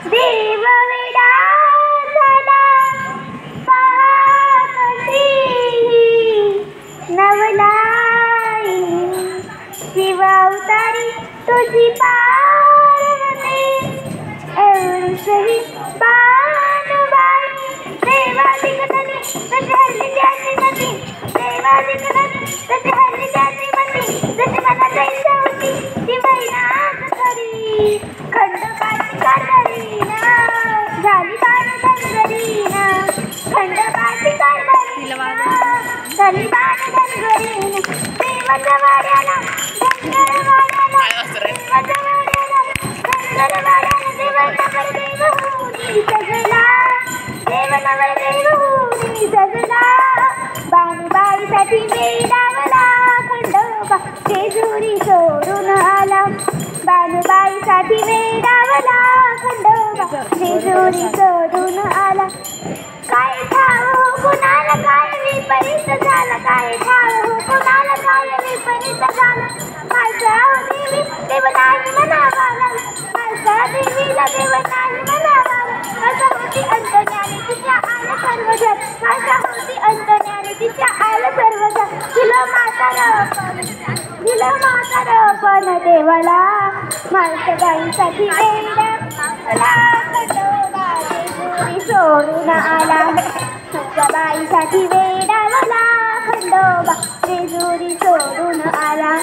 देव वेडा झाला पहा कशी नवलाई शिव अवतारी तुझी पार्वती एवढी बानुबाई देवाची कथनी तशी हल्ली त्याची मती देवाची कथनी तशी हल्ली त्याची मती जशी मला जायचं होती ती महिनाच खरी खंडोबाची कारभारीना झाली बाण धनगरीना खंडोबाची कारभारीना झाली बाण धनगरीना देवाच्या वाड्याला धनगर वाड्याला देवाच्या वाड्याला धनगर वाड्याला देवनवर देवहुनी सजला देवनवर देवहुनी सजला बानुबाईसाठी वेडावला खंडोबा जेजुरी सोडून आला बानुबाईसाठी वेडावला खंडोबा जेजुरी सोडून आला काय ठाव कुणाला काय विपरीत झाला काय ठाव कुणाला काय विपरीत झाला माझ्या देवी देव नाही म्हणावाला माझ्या देवीला देव नाही म्हणावाला माझ्या होती अंतर्यामी तिच्या आलं सर्व जग माझ्या होती अंतर्यामी तिच्या आलं सर्व जग दिलं म्हातारं पण देवाला माणसगाईसाठी वेडावला खंडोबा जेजुरी सोडून आला बाईसाठी वेडावला खंडोबा जेजुरी सोडून आला